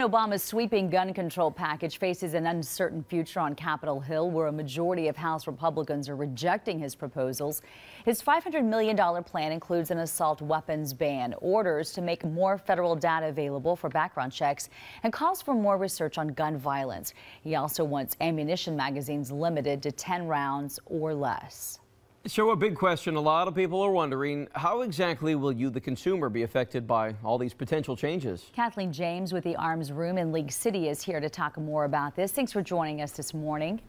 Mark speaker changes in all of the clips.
Speaker 1: Obama's sweeping gun control package faces an uncertain future on Capitol Hill, where a majority of House Republicans are rejecting his proposals. His $500 million plan includes an assault weapons ban, orders to make more federal data available for background checks, and calls for more research on gun violence. He also wants ammunition magazines limited to 10 rounds or less.
Speaker 2: So a big question a lot of people are wondering, how exactly will you, the consumer, be affected by all these potential changes?
Speaker 1: Kathleen James with the Arms Room in League City is here to talk more about this. Thanks for joining us this morning.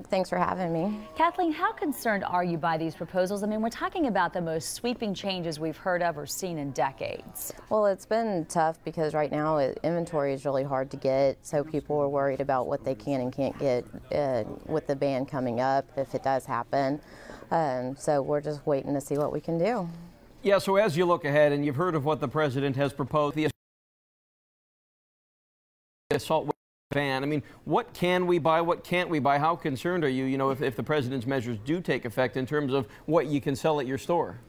Speaker 3: Thanks for having me.
Speaker 1: Kathleen, how concerned are you by these proposals? I mean, we're talking about the most sweeping changes we've heard of or seen in decades.
Speaker 3: Well, it's been tough because right now inventory is really hard to get, so people are worried about what they can and can't get with the ban coming up if it does happen. So we're just waiting to see what we can do.
Speaker 2: Yeah, so as you look ahead, and you've heard of what the president has proposed, the assault weapons ban. I mean, what can we buy? What can't we buy? How concerned are you, if the president's measures do take effect in terms of what you can sell at your store?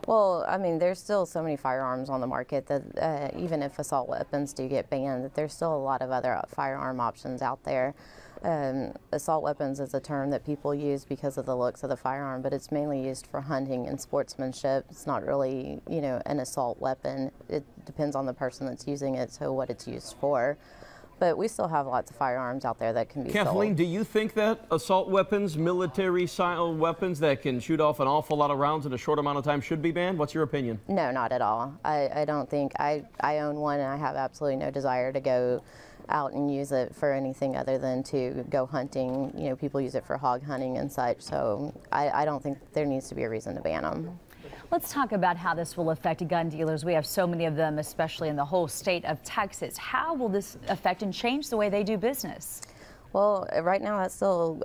Speaker 3: Well, I mean, there's still so many firearms on the market that even if assault weapons do get banned, that there's still a lot of other firearm options out there. Assault weapons is a term that people use because of the looks of the firearm, but it's mainly used for hunting and sportsmanship. It's not really, an assault weapon. It depends on the person that's using it, so what it's used for. But we still have lots of firearms out there that can be sold.
Speaker 2: Kathleen, do you think that assault weapons, military-style weapons that can shoot off an awful lot of rounds in a short amount of time should be banned? What's your opinion?
Speaker 3: No, not at all. I don't think. I own one, and I have absolutely no desire to go out and use it for anything other than to go hunting. People use it for hog hunting and such, so I don't think there needs to be a reason to ban them.
Speaker 1: Let's talk about how this will affect gun dealers. We have so many of them, especially in the whole state of Texas. How will this affect and change the way they do business?
Speaker 3: Well, right now that's still,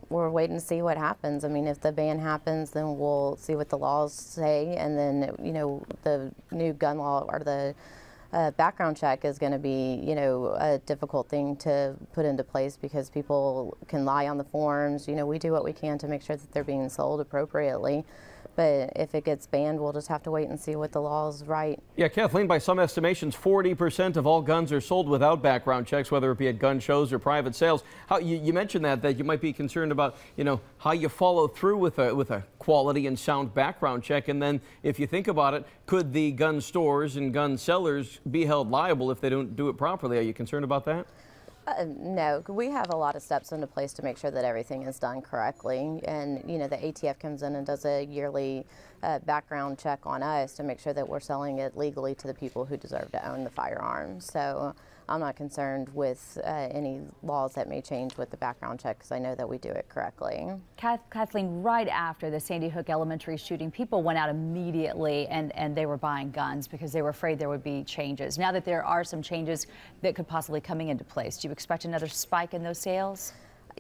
Speaker 3: we're waiting to see what happens. I mean, if the ban happens, then we'll see what the laws say, and then, the new gun law or the background check is going to be, a difficult thing to put into place because people can lie on the forms. We do what we can to make sure that they're being sold appropriately. But if it gets banned, we'll just have to wait and see what the law is right.
Speaker 2: Yeah, Kathleen, by some estimations, 40% of all guns are sold without background checks, whether it be at gun shows or private sales. How you mentioned that you might be concerned about, how you follow through with a quality and sound background check. And then if you think about it, could the gun stores and gun sellers be held liable if they don't do it properly? Are you concerned about that?
Speaker 3: No, we have a lot of steps into place to make sure that everything is done correctly. And, the ATF comes in and does a yearly background check on us to make sure that we're selling it legally to the people who deserve to own the firearms. So I'm not concerned with any laws that may change with the background check because I know that we do it correctly.
Speaker 1: Kathleen, right after the Sandy Hook Elementary shooting, people went out immediately and they were buying guns because they were afraid there would be changes. Now that there are some changes that could possibly coming into place, do you expect another spike in those sales?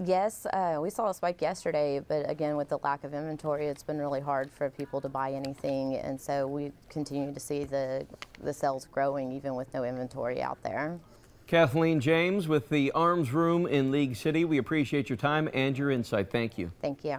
Speaker 3: Yes, we saw a spike yesterday, but again, with the lack of inventory, it's been really hard for people to buy anything, and so we continue to see the sales growing even with no inventory out there.
Speaker 2: Kathleen James with the Arms Room in League City. We appreciate your time and your insight. Thank you.
Speaker 3: Thank you.